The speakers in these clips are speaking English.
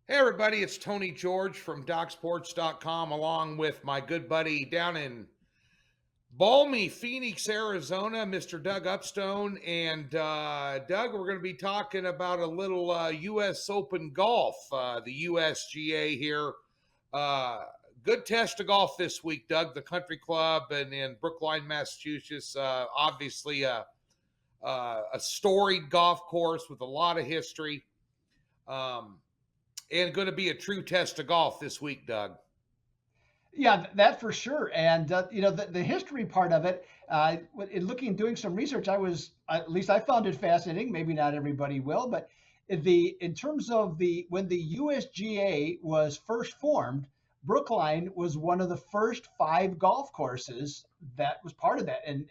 Hey everybody, it's Tony George from DocSports.com along with my good buddy down in balmy Phoenix, Arizona, Mr. Doug Upstone. And Doug, we're going to be talking about a little U.S. Open golf, the USGA here. Uh, Good test of golf this week, Doug. The Country Club and in Brookline, Massachusetts. Obviously a storied golf course with a lot of history. And going to be a true test of golf this week, Doug. Yeah, that for sure. And the history part of it, in doing some research, at least I found it fascinating. Maybe not everybody will, but in terms of the when the USGA was first formed, Brookline was one of the first five golf courses that was part of that, and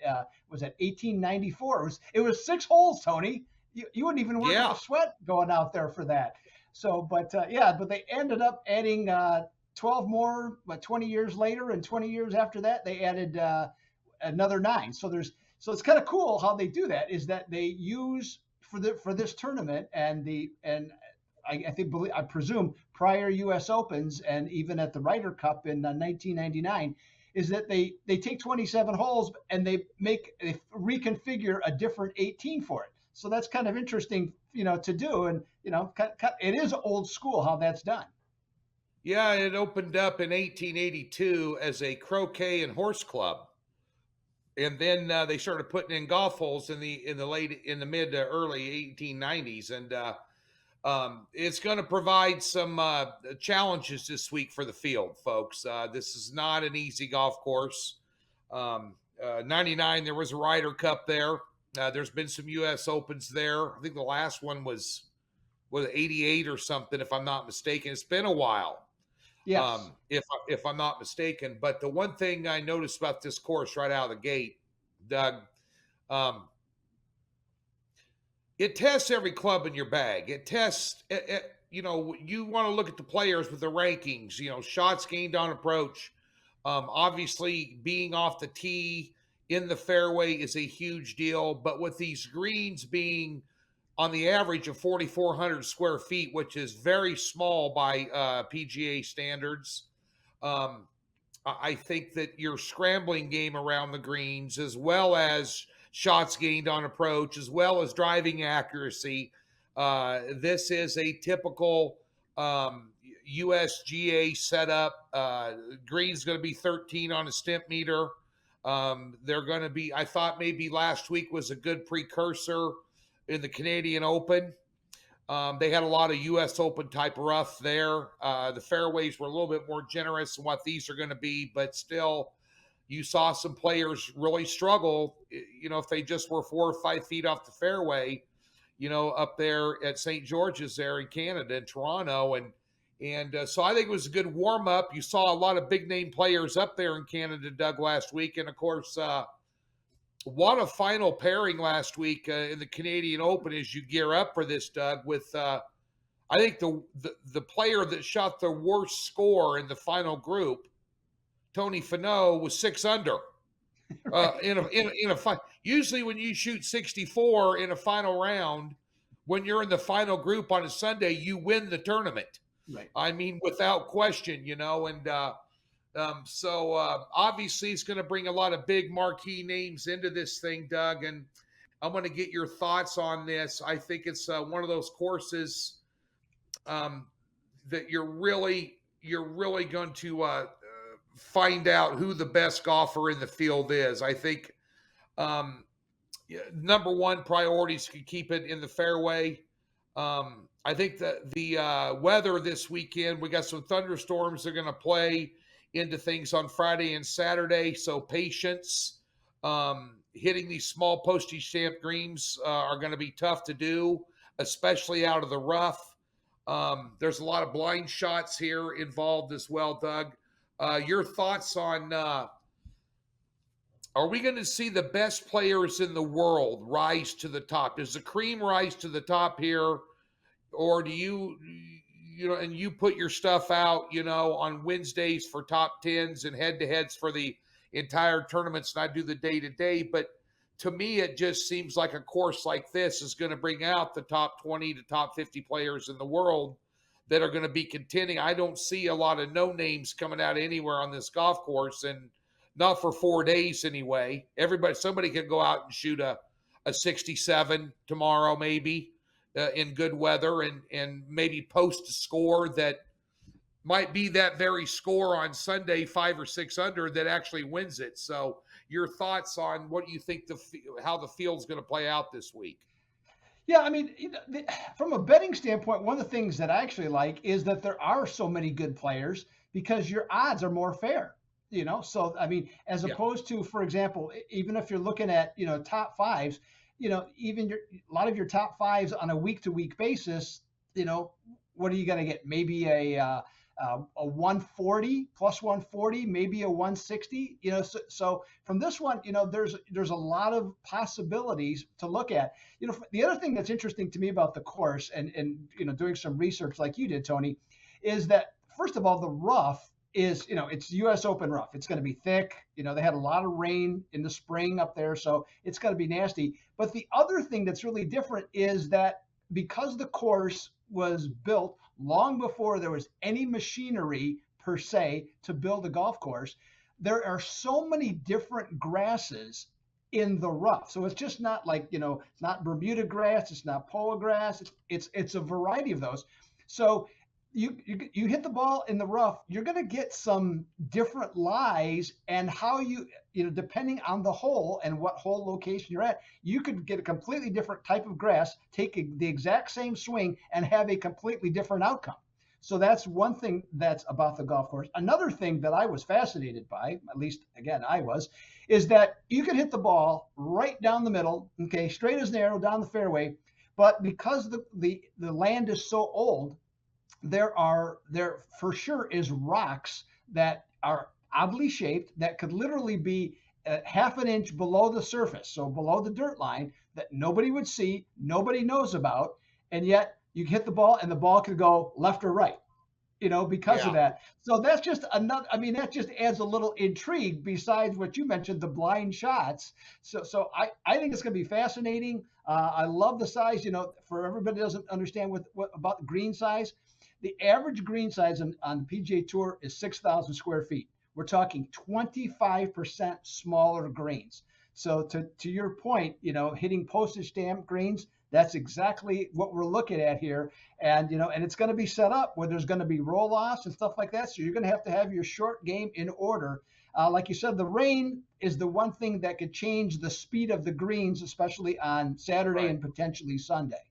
was at 1894. It was 6 holes, Tony. You wouldn't even work up a Yeah. sweat going out there for that. So, but they ended up adding 12 more, but 20 years later and 20 years after that, they added another nine. So it's kind of cool how they do that. Is that they use for this tournament and I presume prior U.S. Opens and even at the Ryder Cup in 1999, is that they take 27 holes and they reconfigure a different 18 for it. So that's kind of interesting, to do, and it is old school how that's done. Yeah, it opened up in 1882 as a croquet and horse club. And then they started putting in golf holes in the mid to early 1890s, and it's going to provide some challenges this week for the field, folks. This is not an easy golf course. 99, there was a Ryder Cup there. There's been some U.S. Opens there. I think the last one was 88 or something, if I'm not mistaken. It's been a while, Yes. if I'm not mistaken. But the one thing I noticed about this course right out of the gate, Doug, um, it tests every club in your bag. It tests, you want to look at the players with the rankings, shots gained on approach. Obviously, being off the tee in the fairway is a huge deal. But with these greens being on the average of 4,400 square feet, which is very small by PGA standards, I think that your scrambling game around the greens, as well as shots gained on approach, as well as driving accuracy, this is a typical USGA setup. Green's going to be 13 on a stimp meter. They're going to be, I thought maybe last week was a good precursor in the Canadian Open. They had a lot of U.S. Open type rough there. The fairways were a little bit more generous than what these are going to be, but still, you saw some players really struggle. If they just were 4 or 5 feet off the fairway, up there at St. George's there in Canada, in Toronto, and so I think it was a good warm up. You saw a lot of big name players up there in Canada, Doug, last week, and of course. What a final pairing last week in the Canadian Open as you gear up for this, Doug, with I think the player that shot the worst score in the final group, Tony Finau, was 6 under. Right. In a fight. Usually when you shoot 64 in a final round, when you're in the final group on a Sunday, you win the tournament. Right. I mean, without question, and so obviously it's going to bring a lot of big marquee names into this thing, Doug, and I want to get your thoughts on this. I think it's one of those courses that you're really going to find out who the best golfer in the field is. I think number one priority is to keep it in the fairway. I think that the weather this weekend, we got some thunderstorms that are going to play into things on Friday and Saturday. So patience. Hitting these small postage stamp greens are going to be tough to do, especially out of the rough. There's a lot of blind shots here involved as well, Doug. Your thoughts on are we going to see the best players in the world rise to the top? Does the cream rise to the top here? Or do and you put your stuff out, on Wednesdays for top tens and head to heads for the entire tournaments, and I do the day to day. But to me, it just seems like a course like this is going to bring out the top 20 to top 50 players in the world that are going to be contending. I don't see a lot of no names coming out anywhere on this golf course, and not for 4 days anyway. Somebody could go out and shoot a 67 tomorrow, maybe in good weather, and maybe post a score that might be that very score on Sunday, 5 or 6 under, that actually wins it. So your thoughts on what you think how the field's going to play out this week? Yeah, I mean, from a betting standpoint, one of the things that I actually like is that there are so many good players because your odds are more fair. So I mean, as opposed to, for example, even if you're looking at top fives, even a lot of your top fives on a week to week basis, what are you going to get? Maybe a 140 plus 140, maybe a 160. So from this one, there's a lot of possibilities to look at. The other thing that's interesting to me about the course, and doing some research like you did, Tony, is that first of all, the rough is, it's US Open rough. It's going to be thick. They had a lot of rain in the spring up there, so it's going to be nasty. But the other thing that's really different is that because the course was built long before there was any machinery per se to build a golf course, there are so many different grasses in the rough. So it's just not like, it's not Bermuda grass, it's not Poa grass, it's a variety of those. So you hit the ball in the rough, you're going to get some different lies, and how depending on the hole and what hole location you're at, you could get a completely different type of grass, take the exact same swing, and have a completely different outcome. So that's one thing that's about the golf course. Another thing that I was fascinated by, at least again I was, is that you can hit the ball right down the middle, okay, straight as an arrow down the fairway, but because the land is so old, there for sure is rocks that are oddly shaped that could literally be half an inch below the surface, so below the dirt line, that nobody would see, nobody knows about, and yet you hit the ball and the ball could go left or right, because of that. So that's just another, I mean, that just adds a little intrigue besides what you mentioned, the blind shots. So I think it's going to be fascinating. I love the size, for everybody who doesn't understand what about the green size. The average green size on the PGA Tour is 6,000 square feet. We're talking 25% smaller greens. So to your point, hitting postage stamp greens, that's exactly what we're looking at here. And, and it's going to be set up where there's going to be roll-offs and stuff like that. So you're going to have your short game in order. Like you said, the rain is the one thing that could change the speed of the greens, especially on Saturday and potentially Sunday.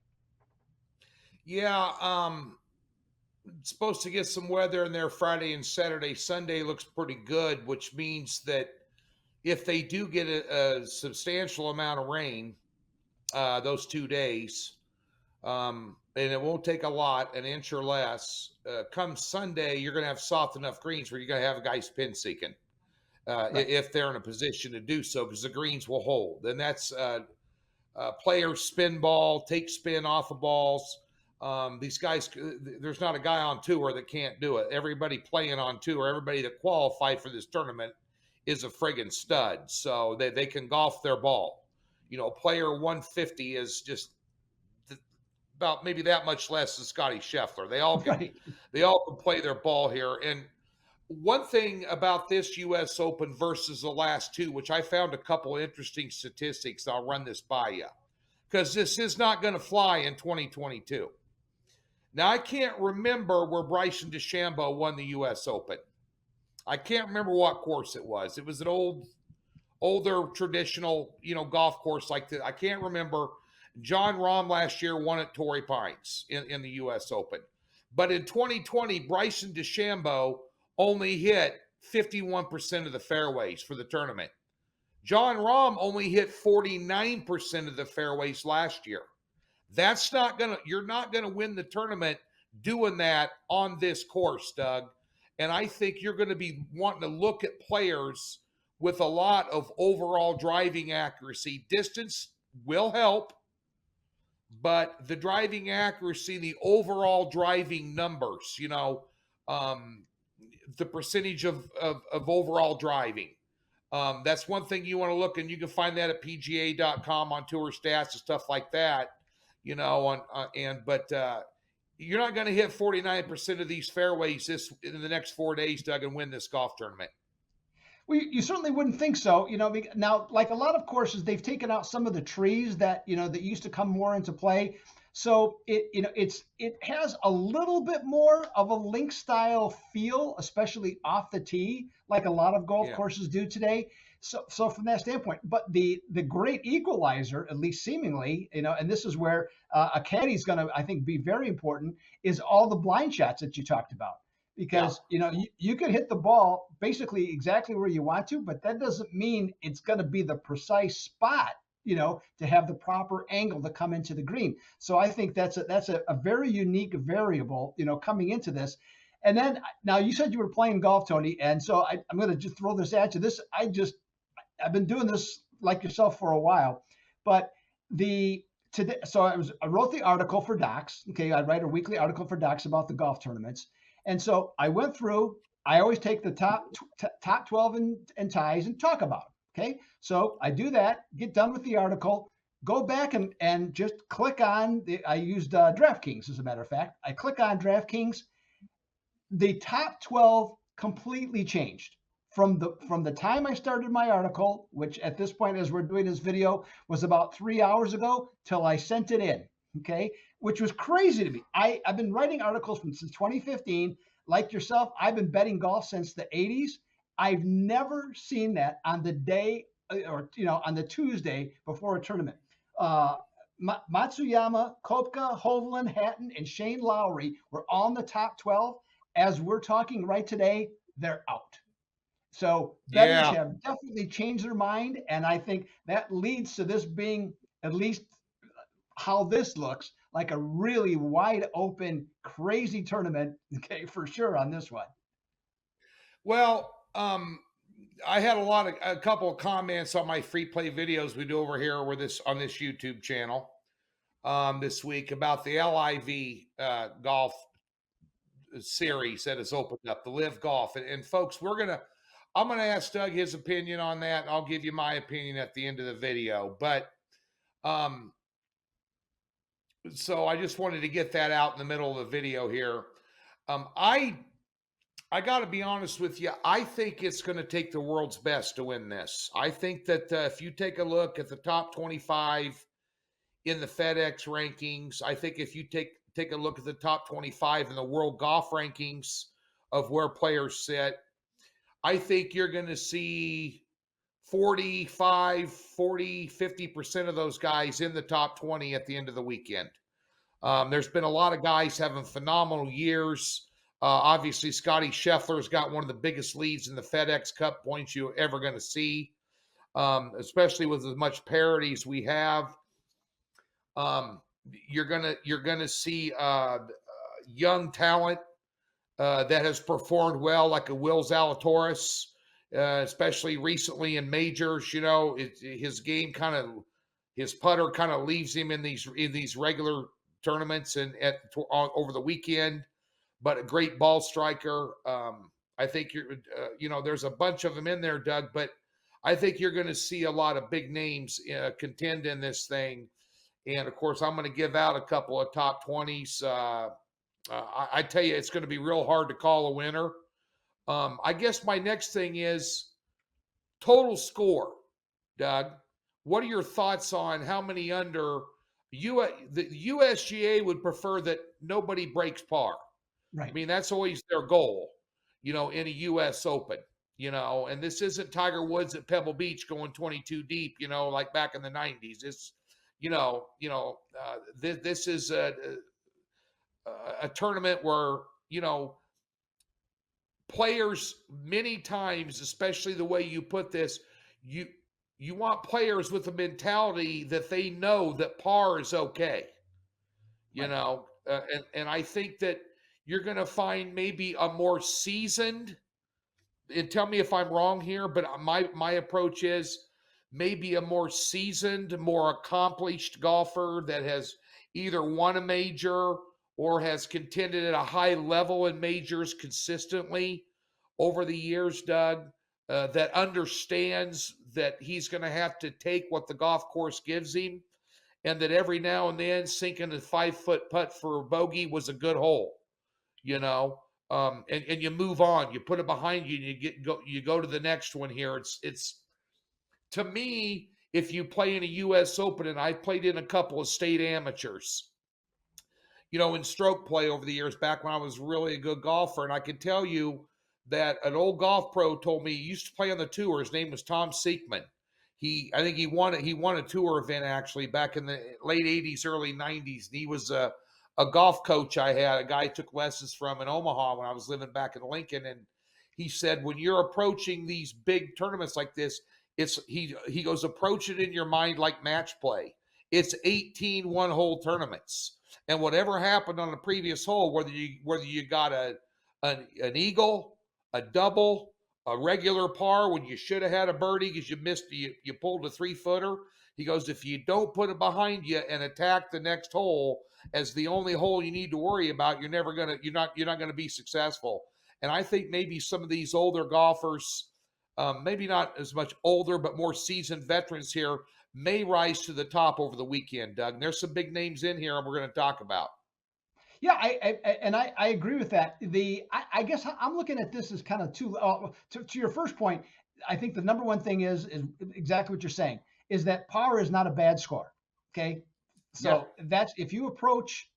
Yeah, supposed to get some weather in there Friday and Saturday. Sunday looks pretty good, which means that if they do get a substantial amount of rain those 2 days, and it won't take a lot, an inch or less, come Sunday, you're going to have soft enough greens where you're going to have guys pin seeking if they're in a position to do so, because the greens will hold. And that's players spin ball, take spin off of balls. These guys, there's not a guy on tour that can't do it. Everybody playing on tour, everybody that qualified for this tournament is a friggin' stud. So they can golf their ball. Player 150 is just about maybe that much less than Scotty Scheffler. They all can play their ball here. And one thing about this U.S. Open versus the last two, which I found a couple interesting statistics, I'll run this by you, because this is not going to fly in 2022. Now, I can't remember where Bryson DeChambeau won the U.S. Open. I can't remember what course it was. It was an older traditional, golf course like that. I can't remember. John Rahm last year won at Torrey Pines in the U.S. Open. But in 2020, Bryson DeChambeau only hit 51% of the fairways for the tournament. John Rahm only hit 49% of the fairways last year. You're not going to win the tournament doing that on this course, Doug. And I think you're going to be wanting to look at players with a lot of overall driving accuracy. Distance will help, but the driving accuracy, the overall driving numbers, the percentage of overall driving. That's one thing you want to look, and you can find that at PGA.com on tour stats and stuff like that, but you're not going to hit 49% of these fairways in the next 4 days, Doug, and win this golf tournament. Well, you certainly wouldn't think so. Now, like a lot of courses, they've taken out some of the trees that that used to come more into play. So it has a little bit more of a link style feel, especially off the tee, like a lot of golf Yeah. courses do today. So from that standpoint, but the great equalizer, at least seemingly, and this is where a caddy is going to, I think, be very important, is all the blind shots that you talked about, Yeah. because you can hit the ball basically exactly where you want to, but that doesn't mean it's going to be the precise spot to have the proper angle to come into the green. So I think that's a very unique variable coming into this. And then now you said you were playing golf, Tony, and so I'm going to just throw this at you. I've been doing this like yourself for a while, but today, so I wrote the article for Docs. Okay, I write a weekly article for Docs about the golf tournaments, and so I went through. I always take the top 12 and ties and talk about them. Okay, so I do that, get done with the article, go back and just click on I used DraftKings, as a matter of fact. I click on DraftKings. The top 12 completely changed from the time I started my article, which at this point, as we're doing this video, was about 3 hours ago, till I sent it in. Okay, which was crazy to me. I've been writing articles since 2015. Like yourself, I've been betting golf since the 80s. I've never seen that on the day, or on the Tuesday before a tournament. Matsuyama, Kopka, Hovland, Hatton, and Shane Lowry were all in the top 12. As we're talking right today, they're out. So bettors Yeah. have definitely changed their mind, and I think that leads to this being, at least how this looks, like a really wide open, crazy tournament. Okay, for sure on this one. Well, I had a couple of comments on my free play videos we do over here on this YouTube channel this week about the LIV golf series that has opened up, the LIV Golf. And folks, I'm gonna ask Doug his opinion on that, and I'll give you my opinion at the end of the video. But so I just wanted to get that out in the middle of the video here. I got to be honest with you. I think it's going to take the world's best to win this. I think that if you take a look at the top 25 in the FedEx rankings, I think if you take a look at the top 25 in the world golf rankings of where players sit, I think you're going to see 45, 40, 50% of those guys in the top 20 at the end of the weekend. There's been a lot of guys having phenomenal years. Obviously, Scotty Scheffler's got one of the biggest leads in the FedEx Cup points you're ever going to see, especially with as much parity as we have. You're gonna see young talent that has performed well, like a Will Zalatoris, especially recently in majors. His game his putter kind of leaves him in these regular tournaments and over the weekend. But a great ball striker. I think there's a bunch of them in there, Doug, but I think you're going to see a lot of big names contend in this thing. And of course, I'm going to give out a couple of top 20s. I tell you, it's going to be real hard to call a winner. I guess my next thing is total score, Doug. What are your thoughts on how many under? The USGA would prefer that nobody breaks par. Right. I mean, that's always their goal, in a U.S. Open, and this isn't Tiger Woods at Pebble Beach going 22 deep, like back in the 90s. It's, this is a tournament where, players many times, especially the way you put this, you want players with a mentality that they know that par is okay, Right. and I think that you're going to find maybe a more seasoned, and tell me if I'm wrong here, but my approach is maybe a more seasoned, more accomplished golfer that has either won a major or has contended at a high level in majors consistently over the years, Doug, that understands that he's going to have to take what the golf course gives him and that every now and then sinking a 5-foot putt for a bogey was a good hole, you know. And you move on, you put it behind you, and you go to the next one here. It's to me, if you play in a U.S. Open, and I played in a couple of state amateurs, in stroke play over the years, back when I was really a good golfer. And I can tell you that an old golf pro told me he used to play on the tour. His name was Tom Seekman. I think he won a tour event actually back in the late 80s, early 90s. And he was a golf coach I had, a guy I took lessons from in Omaha when I was living back in Lincoln. And he said, when you're approaching these big tournaments like this, he goes, approach it in your mind like match play. It's 18 one-hole tournaments. And whatever happened on the previous hole, whether you got an eagle, a double, a regular par when you should have had a birdie because you pulled a 3-footer. He goes, if you don't put it behind you and attack the next hole as the only hole you need to worry about, you're not gonna be successful. And I think maybe some of these older golfers, maybe not as much older, but more seasoned veterans here, may rise to the top over the weekend, Doug. And there's some big names in here, and we're going to talk about. Yeah, I agree with that. I guess I'm looking at this as kind of to your first point. I think the number one thing is exactly what you're saying, is that par is not a bad score. Okay, so that's if you approach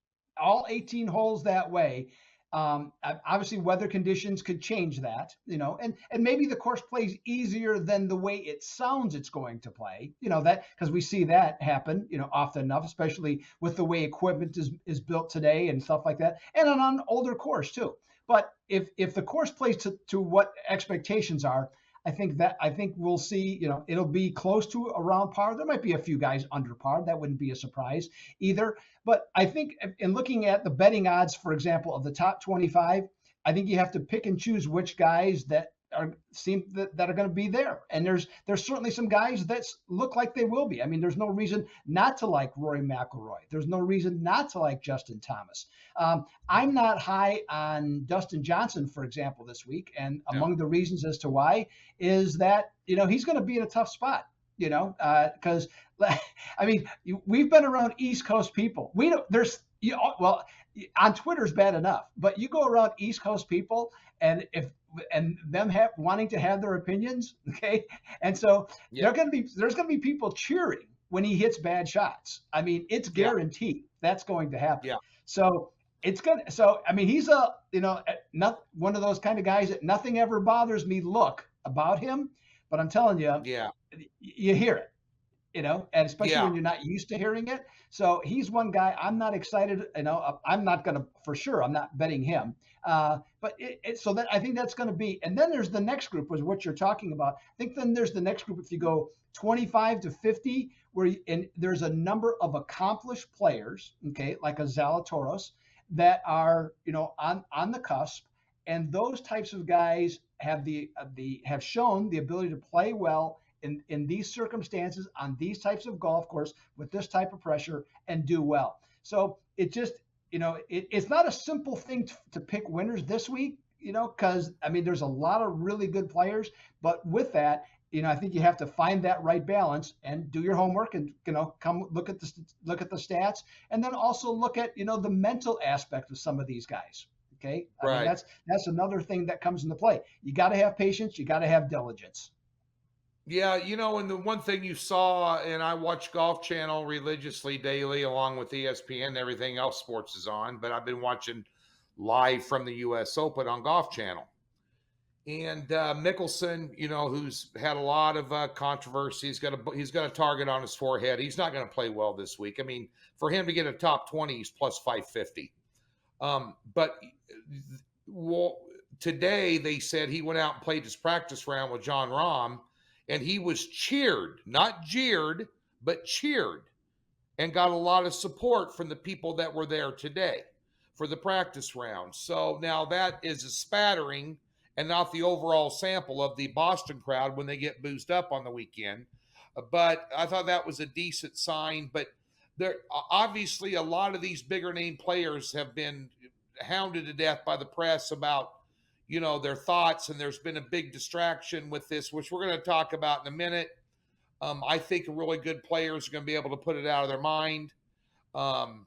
all 18 holes that way. Obviously, weather conditions could change that, and maybe the course plays easier than the way it sounds it's going to play, that because we see that happen, often enough, especially with the way equipment is built today and stuff like that, and on an older course too. But if the course plays to what expectations are, I think we'll see, it'll be close to around par. There might be a few guys under par. That wouldn't be a surprise either. But I think in looking at the betting odds, for example, of the top 25, I think you have to pick and choose which guys that are going to be there. And there's certainly some guys that look like they will be. I mean, there's no reason not to like Rory McIlroy. There's no reason not to like Justin Thomas. I'm not high on Dustin Johnson, for example, this week. And among the reasons as to why is that, he's going to be in a tough spot, because I mean, we've been around East Coast people. We don't, well, on Twitter's bad enough, but you go around East Coast people and them wanting to have their opinions. Okay. And so there's going to be people cheering when he hits bad shots. I mean, it's guaranteed that's going to happen. Yeah. So I mean, he's not one of those kind of guys that nothing ever bothers me about him, but I'm telling you, you hear it, and especially when you're not used to hearing it. So he's one guy I'm not excited. I'm not going to, for sure, I'm not betting him. But so that I think that's going to be. And then there's the next group, was what you're talking about. I think then there's the next group. If you go 25 to 50, and there's a number of accomplished players, okay, like a Zalatoris, that are on the cusp, and those types of guys have have shown the ability to play well in these circumstances on these types of golf course with this type of pressure and do well. So it just, it's not a simple thing to pick winners this week, because I mean, there's a lot of really good players, but with that, I think you have to find that right balance and do your homework and, come look at the stats, and then also look at, the mental aspect of some of these guys. Okay. I mean, that's another thing that comes into play. You got to have patience. You got to have diligence. Yeah, and the one thing you saw, and I watch Golf Channel religiously daily along with ESPN and everything else sports is on, but I've been watching live from the U.S. Open on Golf Channel. And Mickelson, who's had a lot of controversy, he's got a target on his forehead. He's not going to play well this week. I mean, for him to get a top 20, he's plus 550. But today they said he went out and played his practice round with Jon Rahm, and he was cheered, not jeered, but cheered, and got a lot of support from the people that were there today for the practice round. So now that is a spattering and not the overall sample of the Boston crowd when they get boozed up on the weekend. But I thought that was a decent sign. But there, obviously, a lot of these bigger name players have been hounded to death by the press about, their thoughts, and there's been a big distraction with this, which we're going to talk about in a minute. I think really good players are going to be able to put it out of their mind. Um,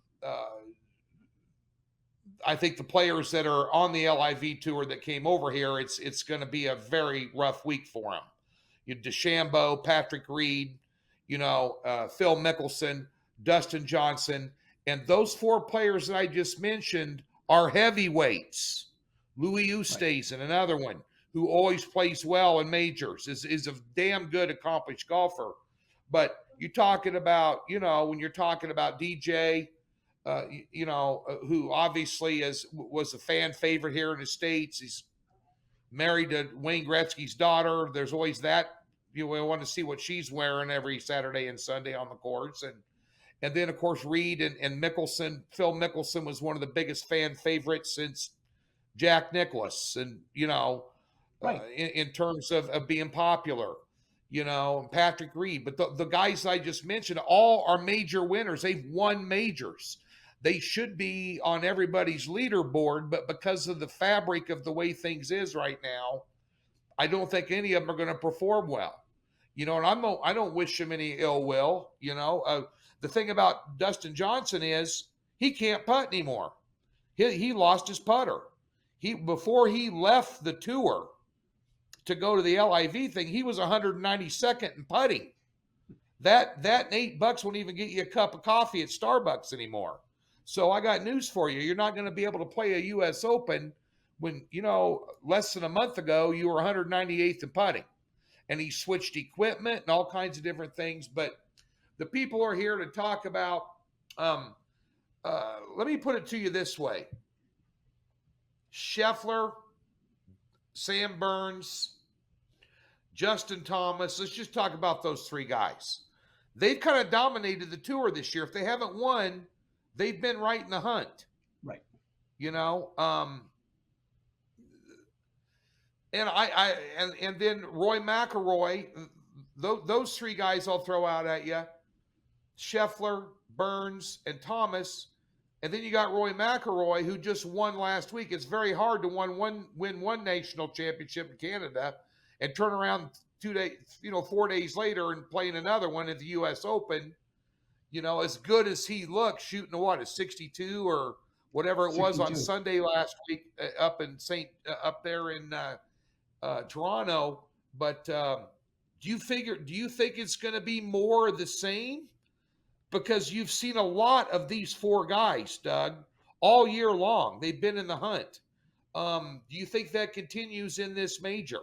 I think the players that are on the LIV tour that came over here, it's going to be a very rough week for them. DeChambeau, Patrick Reed, Phil Mickelson, Dustin Johnson, and those 4 players that I just mentioned are heavyweights. Louis Oosthuizen, another one who always plays well in majors, is a damn good accomplished golfer. But you're talking about, when you're talking about DJ, who obviously was a fan favorite here in the States. He's married to Wayne Gretzky's daughter. There's always that. We want to see what she's wearing every Saturday and Sunday on the courts. And then, of course, Reed and Mickelson. Phil Mickelson was one of the biggest fan favorites since Jack Nicklaus. And, Right. in terms of being popular, Patrick Reed. But the guys I just mentioned all are major winners. They've won majors. They should be on everybody's leaderboard, but because of the fabric of the way things is right now, I don't think any of them are going to perform well. And I don't wish him any ill will. The thing about Dustin Johnson is he can't putt anymore. He lost his putter. Before he left the tour to go to the LIV thing, he was 192nd in putting. That and $8 won't even get you a cup of coffee at Starbucks anymore. So I got news for you. You're not going to be able to play a U.S. Open when, less than a month ago, you were 198th in putting. And he switched equipment and all kinds of different things. But the people are here to talk about, let me put it to you this way. Scheffler, Sam Burns, Justin Thomas. Let's just talk about those 3 guys. They've kind of dominated the tour this year. If they haven't won, they've been right in the hunt. Right. And then Roy McIlroy, those 3 guys I'll throw out at you. Scheffler, Burns, and Thomas. And then you got Roy McIlroy, who just won last week. It's very hard to win one national championship in Canada and turn around 4 days later and play in another one at the U.S. Open. As good as he looks, shooting a 62 or whatever it was 62. on Sunday last week up there in Toronto. But do you think it's going to be more of the same? Because you've seen a lot of these 4 guys, Doug, all year long. They've been in the hunt. Do you think that continues in this major?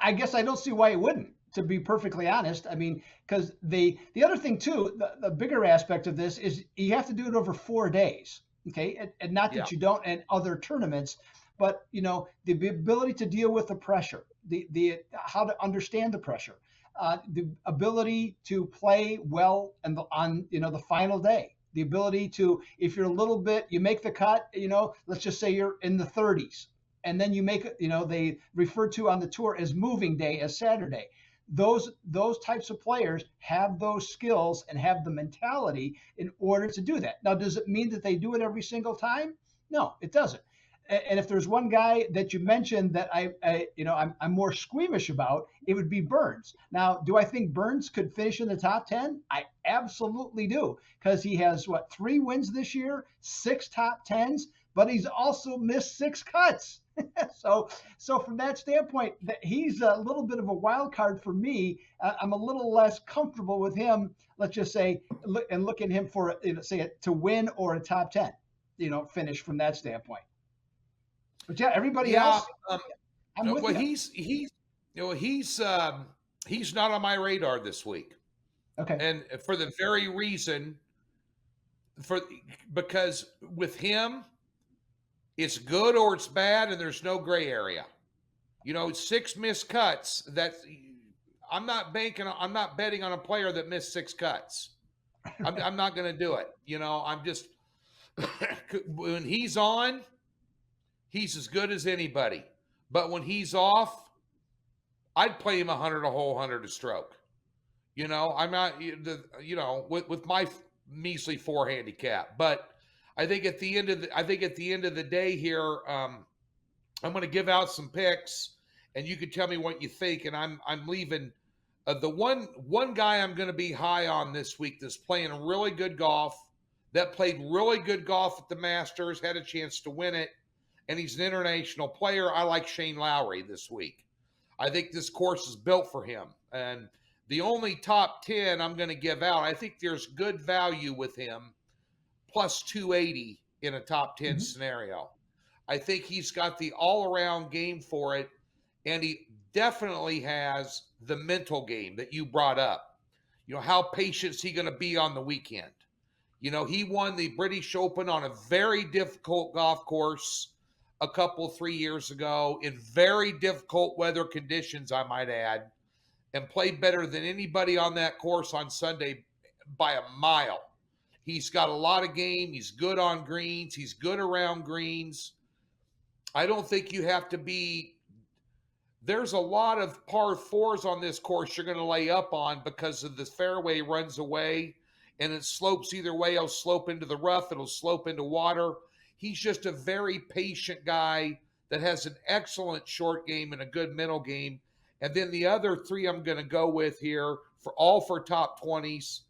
I guess I don't see why it wouldn't, to be perfectly honest. I mean, because the other thing too, the bigger aspect of this is you have to do it over 4 days. Okay. And not that you don't in other tournaments, but the ability to deal with the pressure, the how to understand the pressure, the ability to play well on the final day, the ability to, if you're a little bit, you make the cut, let's just say you're in the 30s, and then you make it, they refer to on the tour as moving day, as Saturday. Those types of players have those skills and have the mentality in order to do that. Now, does it mean that they do it every single time? No, it doesn't. And if there's one guy that you mentioned that I'm more squeamish about, it would be Burns. Now, do I think Burns could finish in the top 10? I absolutely do, because he has 3 wins this year, 6 top 10s, but he's also missed 6 cuts. So from that standpoint, he's a little bit of a wild card for me. I'm a little less comfortable with him, let's just say, and look at him for to win or a top 10, finish from that standpoint. But yeah, everybody else. I'm with you. He's not on my radar this week. Okay. And for the very reason, because with him, it's good or it's bad, and there's no gray area. 6 missed cuts. I'm not betting on a player that missed 6 cuts. I'm not going to do it. I'm just when he's on, he's as good as anybody. But when he's off, I'd play him 100 a hole, 100 a stroke. I'm not, with my measly 4 handicap. But I think at the end of the day here, I'm going to give out some picks, and you can tell me what you think. And I'm leaving The one guy I'm going to be high on this week that's playing really good golf, that played really good golf at the Masters, had a chance to win it, and he's an international player. I like Shane Lowry this week. I think this course is built for him. And the only top 10 I'm going to give out, I think there's good value with him, plus 280 in a top 10 scenario. I think he's got the all-around game for it, and he definitely has the mental game that you brought up. You know, how patient is he going to be on the weekend? You know, he won the British Open on a very difficult golf course a couple, 3 years ago in very difficult weather conditions, I might add, and played better than anybody on that course on Sunday by a mile. He's got a lot of game. He's good on greens. He's good around greens. I don't think you have to be. There's a lot of par fours on this course you're going to lay up on because of the fairway runs away and it slopes either way. It'll slope into the rough. It'll slope into water. He's just a very patient guy that has an excellent short game and a good mental game. And then the other three I'm going to go with here for top 20s.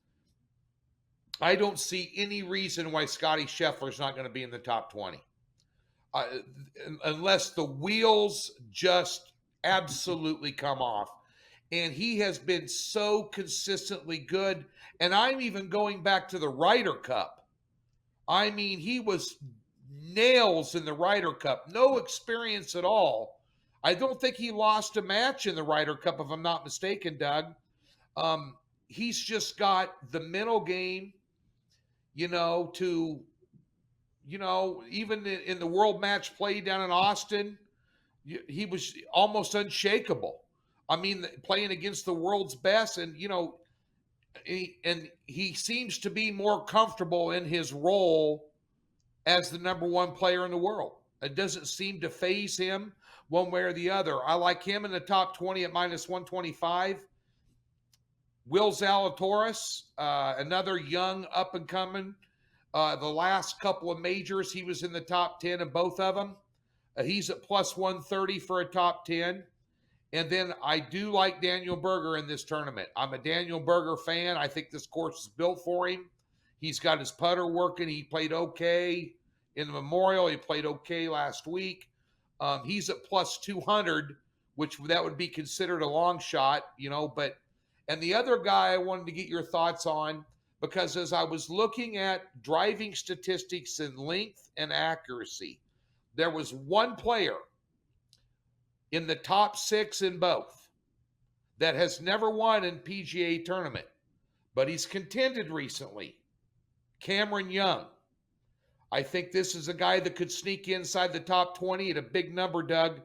I don't see any reason why Scotty Scheffler's not going to be in the top 20. Unless the wheels just absolutely come off. And he has been so consistently good. And I'm even going back to the Ryder Cup. I mean, he was nails in the Ryder Cup. No experience at all. I don't think he lost a match in the Ryder Cup, if I'm not mistaken, Doug. He's just got the mental game, even in the world match play down in Austin, he was almost unshakable. I mean, playing against the world's best, and he seems to be more comfortable in his role as the number one player in the world. It doesn't seem to faze him one way or the other. I like him in the top 20 at minus 125. Will Zalatoris, another young up-and-coming. The last couple of majors, he was in the top 10 in both of them. He's at plus 130 for a top 10. And then I do like Daniel Berger in this tournament. I'm a Daniel Berger fan. I think this course is built for him. He's got his putter working. He played okay in the Memorial. He played okay last week. He's at plus 200, which that would be considered a long shot, and the other guy I wanted to get your thoughts on, because as I was looking at driving statistics and length and accuracy, there was one player in the top 6 in both that has never won in PGA tournament, but he's contended recently. Cameron Young. I think this is a guy that could sneak inside the top 20 at a big number, Doug.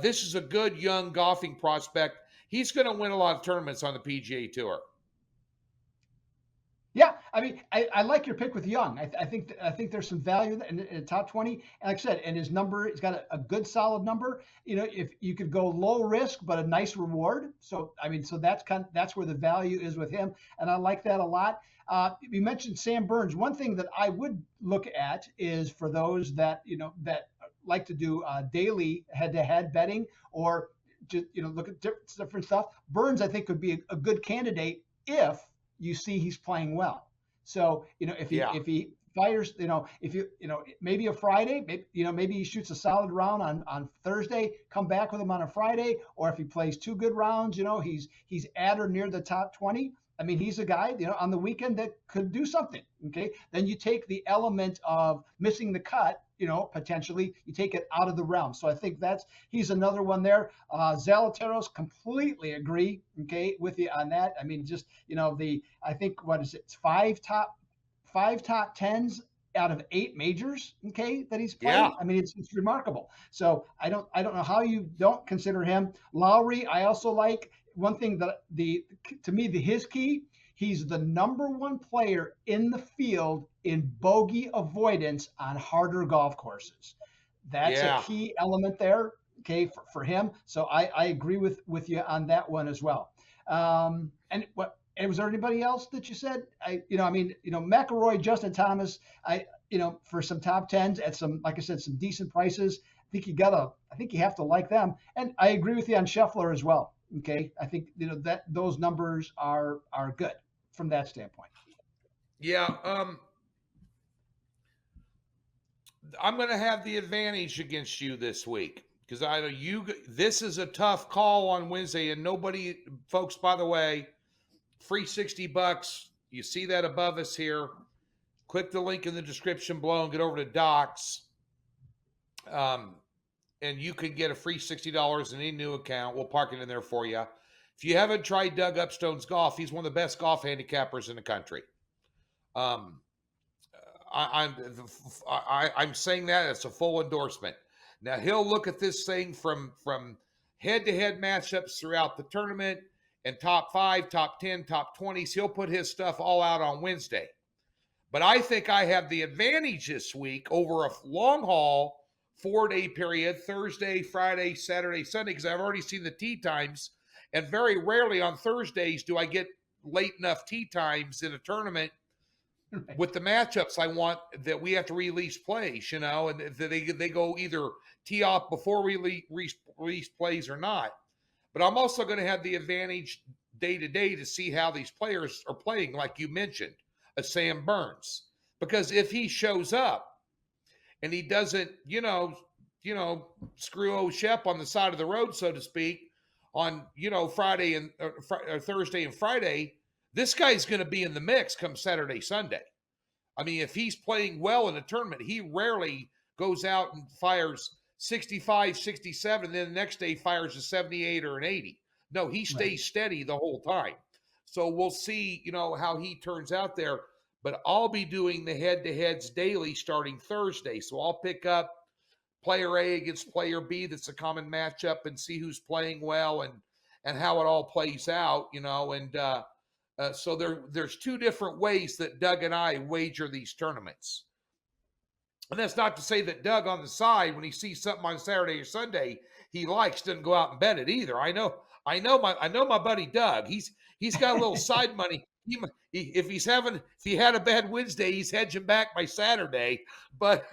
This is a good young golfing prospect. He's going to win a lot of tournaments on the PGA Tour. Yeah, I mean, I like your pick with Young. I think there's some value in the top 20. And like I said, and his number, he's got a good solid number. If you could go low risk but a nice reward. So that's where the value is with him, and I like that a lot. You mentioned Sam Burns. One thing that I would look at is for those that that like to do daily head-to-head betting or just look at different stuff. Burns, I think, could be a good candidate if you see he's playing well. So, if he fires, maybe a Friday, maybe he shoots a solid round on Thursday, come back with him on a Friday, or if he plays 2 good rounds, he's at or near the top 20. I mean, he's a guy, on the weekend that could do something. Okay. Then you take the element of missing the cut, potentially you take it out of the realm. So I think he's another one there. Zalatoris, completely agree. Okay. With you on that. I mean, just, I think, what is it? It's 5 top 10s out of 8 majors. Okay. That he's played. Yeah. I mean, it's remarkable. So I don't know how you don't consider him. Lowry, I also like. One thing that his key, he's the number 1 player in the field in bogey avoidance on harder golf courses. That's a key element there, okay, for him. So I agree with you on that one as well. And was there anybody else that you said? McIlroy, Justin Thomas, for some top 10s at some, like I said, some decent prices. I think you have to like them. And I agree with you on Scheffler as well. Okay, I think that those numbers are good from that standpoint. Yeah, I'm going to have the advantage against you this week because I know you. This is a tough call on Wednesday, and nobody, folks. By the way, free $60. You see that above us here. Click the link in the description below and get over to Docs. And you can get a free $60 in any new account. We'll park it in there for you. If you haven't tried Doug Upstone's golf, he's one of the best golf handicappers in the country. I'm saying that as a full endorsement. Now he'll look at this thing from head-to-head matchups throughout the tournament and top 5, top 10, top 20s. He'll put his stuff all out on Wednesday. But I think I have the advantage this week over a long haul 4-day period, Thursday, Friday, Saturday, Sunday, because I've already seen the tee times. And very rarely on Thursdays do I get late enough tee times in a tournament with the matchups I want that we have to release plays, and they go either tee off before we release plays or not. But I'm also going to have the advantage day to day to see how these players are playing, like you mentioned, a Sam Burns. Because if he shows up and he doesn't, screw old Shep on the side of the road, so to speak, on, Friday and or Thursday and Friday, this guy's going to be in the mix come Saturday, Sunday. I mean, if he's playing well in a tournament, he rarely goes out and fires 65, 67, then the next day fires a 78 or an 80. No, he stays steady the whole time. So we'll see, how he turns out there. But I'll be doing the head-to-heads daily starting Thursday. So I'll pick up player A against player B. That's a common matchup and see who's playing well and how it all plays out, so there's two different ways that Doug and I wager these tournaments. And that's not to say that Doug on the side, when he sees something on Saturday or Sunday he likes, doesn't go out and bet it either. I know my buddy Doug. He's got a little side money. If he had a bad Wednesday, he's hedging back by Saturday. But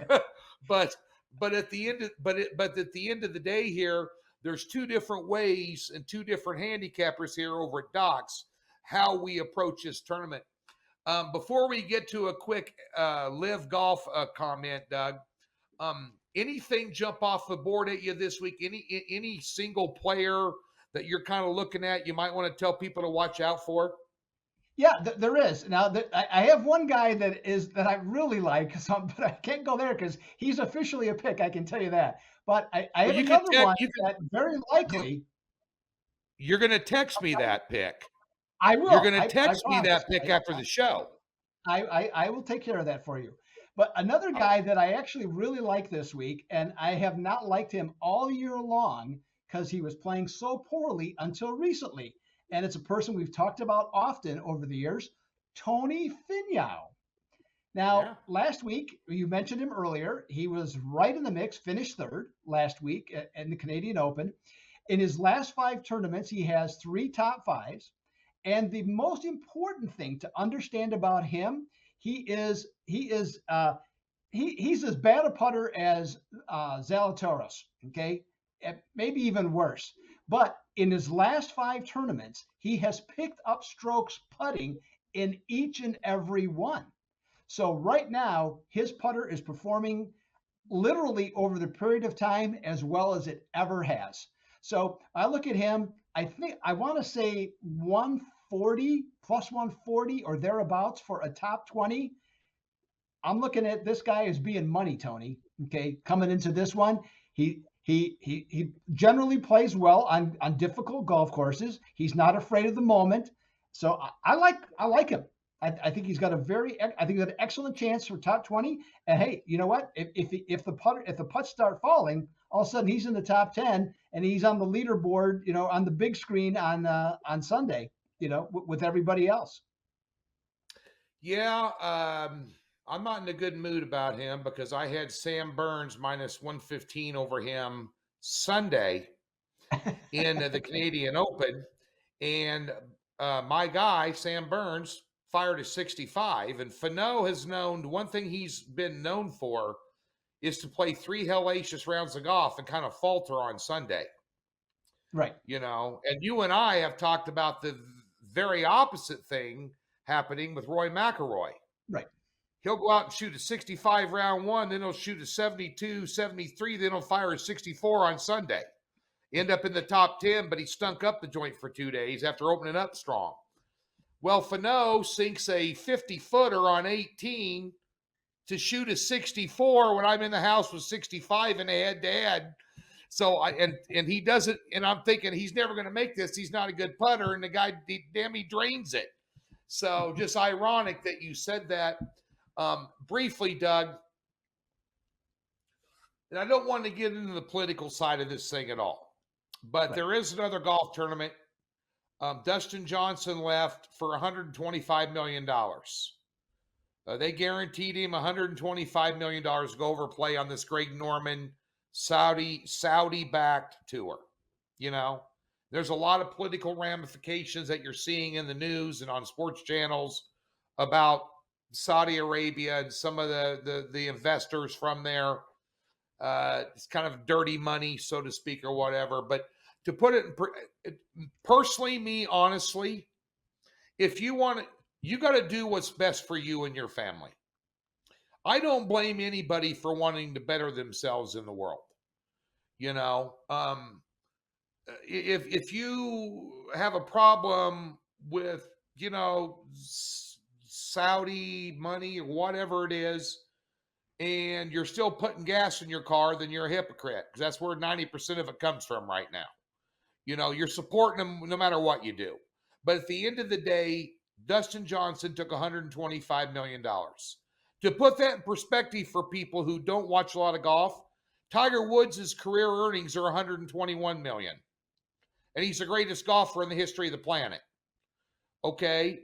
at the end of the day here, there's two different ways and two different handicappers here over at Docs how we approach this tournament. Before we get to a quick LIV Golf comment, Doug, anything jump off the board at you this week? Any single player that you're kind of looking at you might want to tell people to watch out for? Yeah, there is. Now, I have one guy that I really like, but I can't go there because he's officially a pick. I can tell you that. But I have another one that very likely. You're going to text me that pick. I will. You're going to text me that pick after the show. I will take care of that for you. But another guy that I actually really like this week, and I have not liked him all year long because he was playing so poorly until recently. And it's a person we've talked about often over the years, Tony Finau. Now, last week, you mentioned him earlier. He was right in the mix, finished third last week in the Canadian Open. In his last 5 tournaments, he has 3 top 5s. And the most important thing to understand about him, he's as bad a putter as Zalatoris, okay? Maybe even worse. But in his last 5 tournaments, he has picked up strokes putting in each and every one. So right now, his putter is performing literally over the period of time as well as it ever has. So I look at him, I want to say 140, plus 140 or thereabouts for a top 20. I'm looking at this guy as being money, Tony. Okay, coming into this one, he generally plays well on difficult golf courses. He's not afraid of the moment. So I like him. I think he's got an excellent chance for top 20. And hey, you know what? If the putts start falling, all of a sudden he's in the top 10 and he's on the leaderboard, on the big screen on Sunday, with everybody else. Yeah, I'm not in a good mood about him because I had Sam Burns minus 115 over him Sunday in the Canadian Open, and my guy Sam Burns fired a 65. And Finau has one thing he's been known for is to play 3 hellacious rounds of golf and kind of falter on Sunday. Right. And you and I have talked about the very opposite thing happening with Roy McIlroy. Right. He'll go out and shoot a 65 round one, then he'll shoot a 72, 73, then he'll fire a 64 on Sunday. End up in the top 10, but he stunk up the joint for 2 days after opening up strong. Well, Finau sinks a 50-footer on 18 to shoot a 64 when I'm in the house with 65 in a head-to-head. So he doesn't, and I'm thinking he's never going to make this. He's not a good putter, and the guy, he drains it. So just ironic that you said that. Briefly, Doug, and I don't want to get into the political side of this thing at all, but there is another golf tournament. Dustin Johnson left for $125 million. They guaranteed him $125 million to go over play on this Greg Norman Saudi-backed tour. There's a lot of political ramifications that you're seeing in the news and on sports channels about Saudi Arabia and some of the investors from there. It's kind of dirty money, so to speak, or whatever. But to put it personally, me, honestly, if you want to, you got to do what's best for you and your family. I don't blame anybody for wanting to better themselves in the world. If you have a problem with, Saudi money or whatever it is, and you're still putting gas in your car, then you're a hypocrite, because that's where 90% of it comes from right now. You're supporting them no matter what you do. But at the end of the day, Dustin Johnson took $125 million. To put that in perspective for people who don't watch a lot of golf, Tiger Woods' career earnings are $121 million. And he's the greatest golfer in the history of the planet. Okay,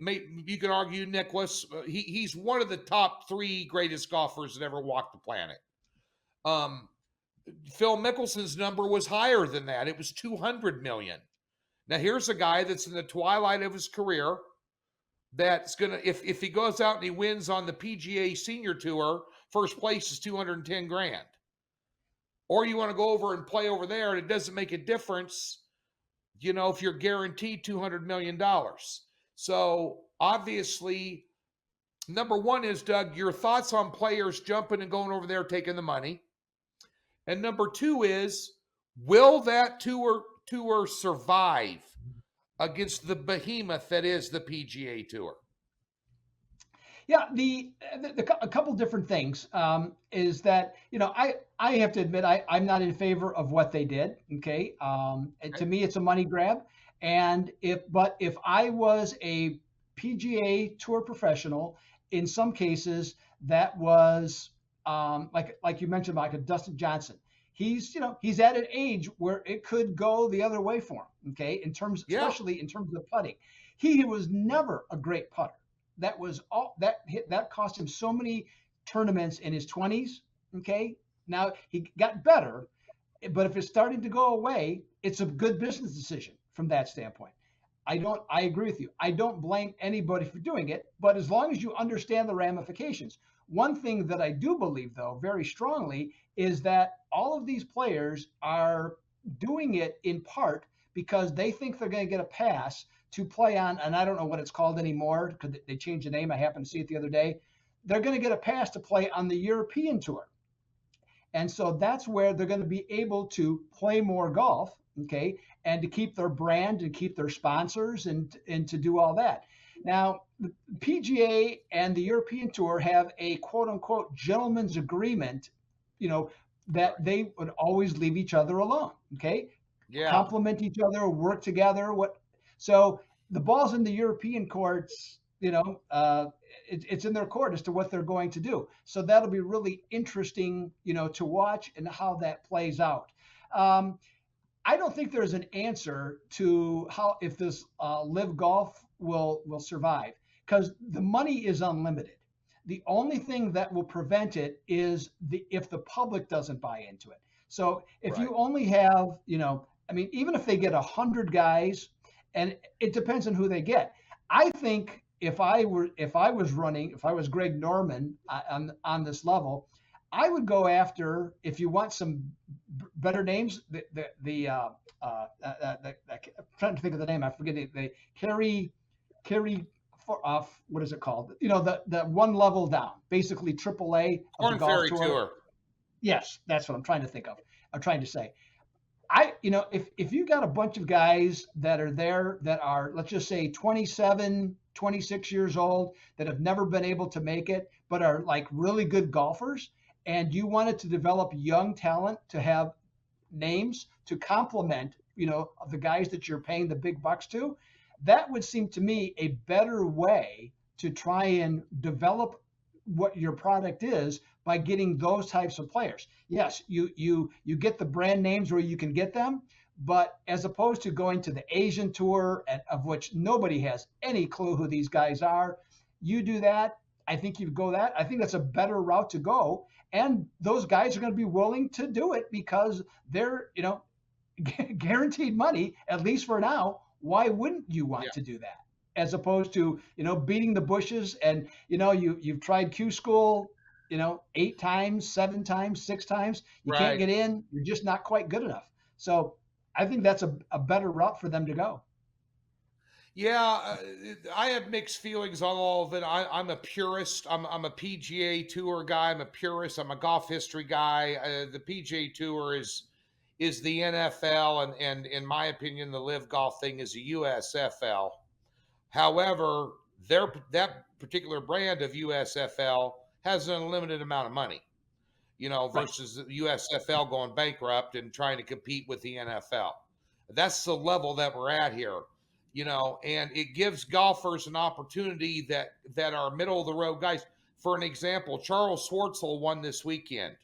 you can argue Nicklaus. He's one of the top 3 greatest golfers that ever walked the planet. Phil Mickelson's number was higher than that. It was $200 million. Now here's a guy that's in the twilight of his career that's gonna, if he goes out and he wins on the PGA Senior Tour, first place is $210 grand. Or you want to go over and play over there, and it doesn't make a difference, if you're guaranteed $200 million. So obviously, number one is, Doug, your thoughts on players jumping and going over there taking the money. And number 2 is, will that tour survive against the behemoth that is the PGA Tour? Yeah, a couple different things is that, I have to admit I'm not in favor of what they did. Okay, to me it's a money grab, and if I was a PGA Tour professional, in some cases that was like you mentioned, like a Dustin Johnson. He's at an age where it could go the other way for him. Okay, especially in terms of putting, he was never a great putter. That was all that cost him so many tournaments in his 20s. Okay, now he got better, but if it's starting to go away, it's a good business decision from that standpoint. I agree with you. I don't blame anybody for doing it, but as long as you understand the ramifications. One thing that I do believe, though, very strongly, is that all of these players are doing it in part because they think they're going to get a pass to play on, and I don't know what it's called anymore because they changed the name. I happened to see it the other day. They're going to get a pass to play on the European Tour. And so that's where they're going to be able to play more golf, okay, and to keep their brand and keep their sponsors and to do all that. Now, the PGA and the European Tour have a quote unquote gentleman's agreement, that they would always leave each other alone, okay? Yeah. Complement each other, work together. So the ball's in the European courts, it's in their court as to what they're going to do. So that'll be really interesting, to watch and how that plays out. I don't think there's an answer to how if this LIV Golf will survive, because the money is unlimited. The only thing that will prevent it is if the public doesn't buy into it. So if you only have, even if they get 100 guys, and it depends on who they get. I think if I was Greg Norman on this level, I would go after, if you want some better names, I'm trying to think of the name. I forget it. The carry what is it called? The one level down, basically AAA of the Corn golf Ferry tour. Tour. Yes, that's what I'm trying to think of. I'm trying to say. If you got a bunch of guys that are there that are, let's just say 27, 26 years old, that have never been able to make it, but are like really good golfers, and you wanted to develop young talent to have names to complement, of the guys that you're paying the big bucks to, that would seem to me a better way to try and develop what your product is by getting those types of players. Yes, you get the brand names where you can get them, but as opposed to going to the Asian tour, of which nobody has any clue who these guys are, you do that. I think you go that. I think that's a better route to go, and those guys are going to be willing to do it because they're guaranteed money, at least for now. Why wouldn't you want to do that? As opposed to, beating the bushes, and, you've tried Q school, 8 times, 7 times, 6 times. You can't get in. You're just not quite good enough. So I think that's a better route for them to go. Yeah, I have mixed feelings on all of it. I'm a purist. I'm a PGA Tour guy. I'm a purist. I'm a golf history guy. The PGA Tour is the NFL, and in my opinion, the LIV Golf thing is a USFL. However, that particular brand of USFL has an unlimited amount of money, versus the USFL going bankrupt and trying to compete with the NFL. That's the level that we're at here, and it gives golfers an opportunity that are middle of the road guys. For an example, Charles Schwartzel won this weekend.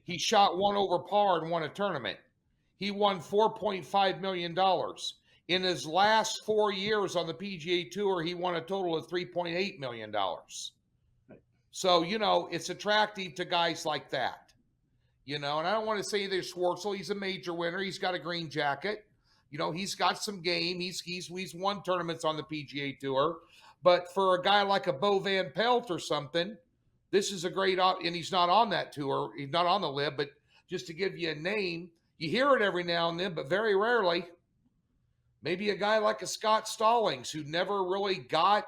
He shot 1 over par and won a tournament. He won $4.5 million. In his last 4 years on the PGA Tour, he won a total of $3.8 million. So, it's attractive to guys like that. And I don't want to say there's Schwartzel. He's a major winner. He's got a green jacket. He's got some game. He's won tournaments on the PGA Tour. But for a guy like a Bo Van Pelt or something, this is a great and he's not on that tour. He's not on the LIV, but just to give you a name, you hear it every now and then, but very rarely. Maybe a guy like a Scott Stallings, who never really can't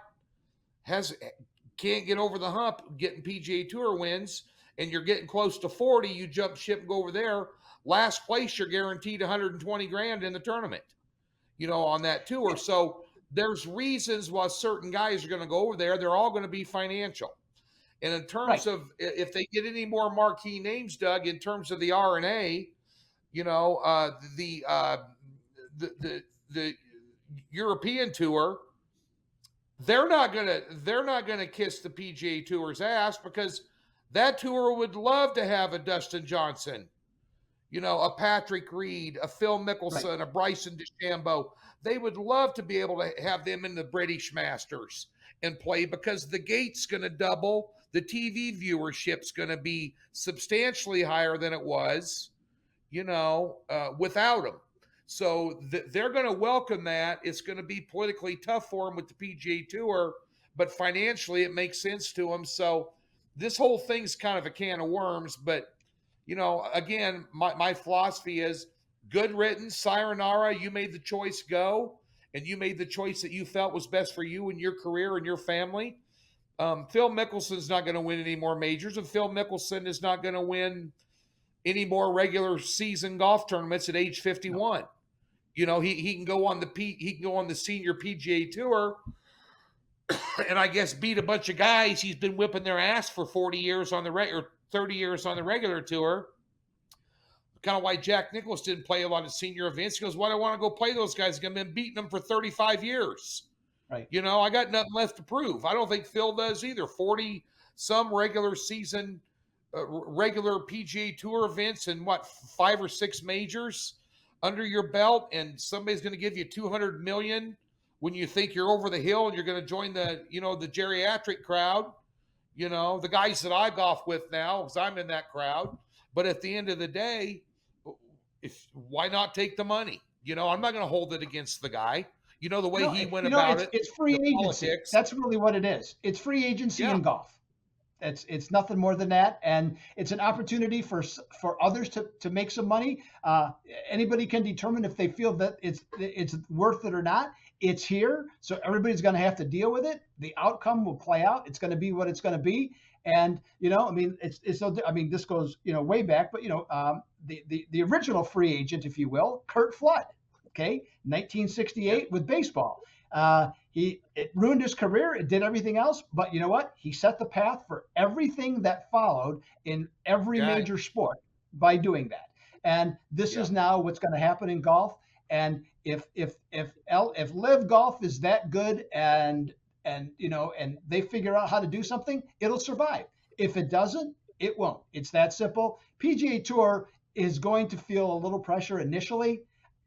get over the hump getting PGA Tour wins, and you're getting close to 40, you jump ship and go over there. Last place, you're guaranteed 120 grand in the tournament, on that tour. So there's reasons why certain guys are going to go over there. They're all going to be financial. And in terms of if they get any more marquee names, Doug, in terms of the R&A, the European Tour, they're not gonna kiss the PGA Tour's ass, because that tour would love to have a Dustin Johnson, a Patrick Reed, a Phil Mickelson, a Bryson DeChambeau. They would love to be able to have them in the British Masters and play, because the gate's going to double. The TV viewership's going to be substantially higher than it was, without them. So they're going to welcome that. It's going to be politically tough for them with the PGA Tour, but financially it makes sense to them. So this whole thing's kind of a can of worms. But, again, my philosophy is good riddance, sayonara. You made the choice, go. And you made the choice that you felt was best for you and your career and your family. Phil Mickelson's not going to win any more majors, and Phil Mickelson is not going to win any more regular season golf tournaments at age 51. No. He can go on the senior PGA Tour, and I guess beat a bunch of guys he's been whipping their ass for 40 years on the or 30 years on the regular tour. Kind of why Jack Nicklaus didn't play a lot of senior events. He goes, why do I want to go play those guys? I've been beating them for 35 years. Right. I got nothing left to prove. I don't think Phil does either. 40 some regular season, regular PGA Tour events, and 5 or 6 majors under your belt, and somebody's going to give you $200 million when you think you're over the hill and you're going to join the geriatric crowd. The guys that I golf with now, because I'm in that crowd. But at the end of the day, why not take the money? I'm not going to hold it against the guy. The way he went about it. It's free agency. Politics. That's really what it is. It's free agency in golf. It's nothing more than that, and it's an opportunity for others to make some money. Anybody can determine if they feel that it's worth it or not. It's here, so everybody's going to have to deal with it. The outcome will play out. It's going to be what it's going to be, and I mean, it's so. I mean, this goes way back, but the original free agent, if you will, Curt Flood, okay, 1968 with baseball. It ruined his career. It did everything else, but you know what? He set the path for everything that followed in every major sport by doing that. And this is now what's going to happen in golf. And if LIV Golf is that good and they figure out how to do something, it'll survive. If it doesn't, it won't. It's that simple. PGA Tour is going to feel a little pressure initially.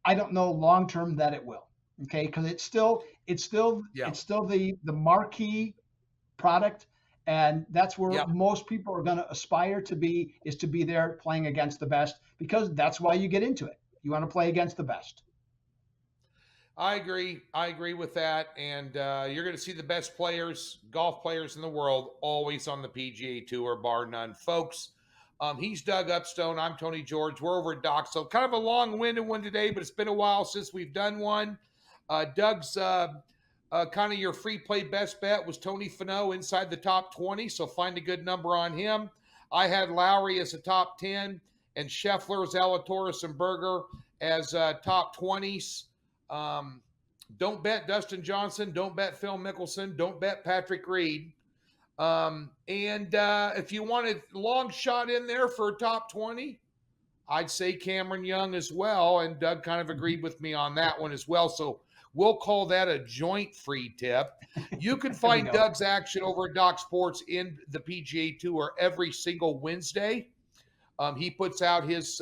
I don't know long term that it will. Okay, because it's still the marquee product, and that's where most people are going to aspire to be, is to be there playing against the best, because that's why you get into it. You want to play against the best. I agree with that, and you're going to see the best golf players in the world, always on the PGA Tour, bar none, folks. He's Doug Upstone. I'm Tony George. We're over at Doc. So kind of a long-winded one today, but it's been a while since we've done one. Doug's kind of your free play best bet was Tony Finau inside the top 20, so find a good number on him. I had Lowry as a top 10, and Scheffler, Zalatoris, and Berger as top 20s. Don't bet Dustin Johnson. Don't bet Phil Mickelson. Don't bet Patrick Reed. And if you wanted long shot in there for a top 20, I'd say Cameron Young as well, and Doug kind of agreed with me on that one as well. So we'll call that a joint free tip. You can find Doug's action over at Doc Sports in the PGA Tour every single Wednesday. He puts out his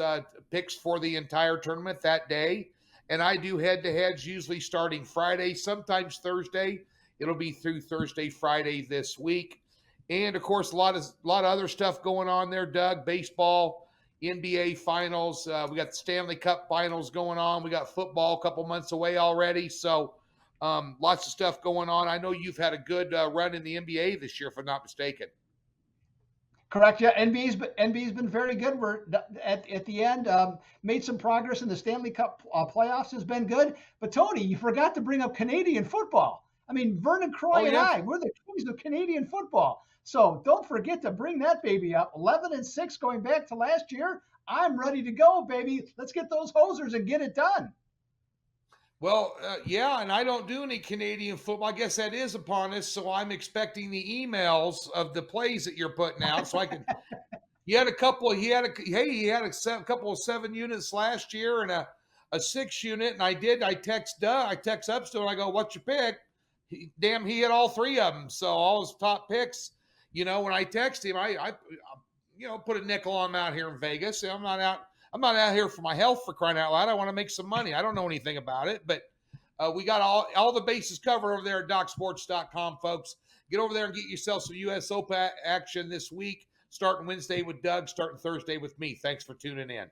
picks for the entire tournament that day. And I do head-to-heads usually starting Friday, sometimes Thursday. It'll be through Thursday, Friday this week. And, of course, a lot of other stuff going on there, Doug. Baseball, NBA finals. We got the Stanley Cup finals going on. We got football a couple months away already. So lots of stuff going on. I know you've had a good run in the NBA this year, if I'm not mistaken. Correct. Yeah, NBA's been very good. We're at the end, made some progress in the Stanley Cup playoffs. Has been good. But Tony, you forgot to bring up Canadian football. I mean, Vernon Croy and I, we're the kings of Canadian football. So don't forget to bring that baby up. 11-6 going back to last year. I'm ready to go, baby. Let's get those hosers and get it done. Well, and I don't do any Canadian football. I guess that is upon us, so I'm expecting the emails of the plays that you're putting out, so I can. He had a couple of 7 units last year and a 6 unit, and I text Doug, I text Upstone, I go, "What's your pick?" He had all 3 of them, so all his top picks. When I text him, I put a nickel on him out here in Vegas. I'm not out here for my health, for crying out loud. I want to make some money. I don't know anything about it, but we got all the bases covered over there at DocSports.com, folks. Get over there and get yourself some U.S. Open action this week, starting Wednesday with Doug, starting Thursday with me. Thanks for tuning in.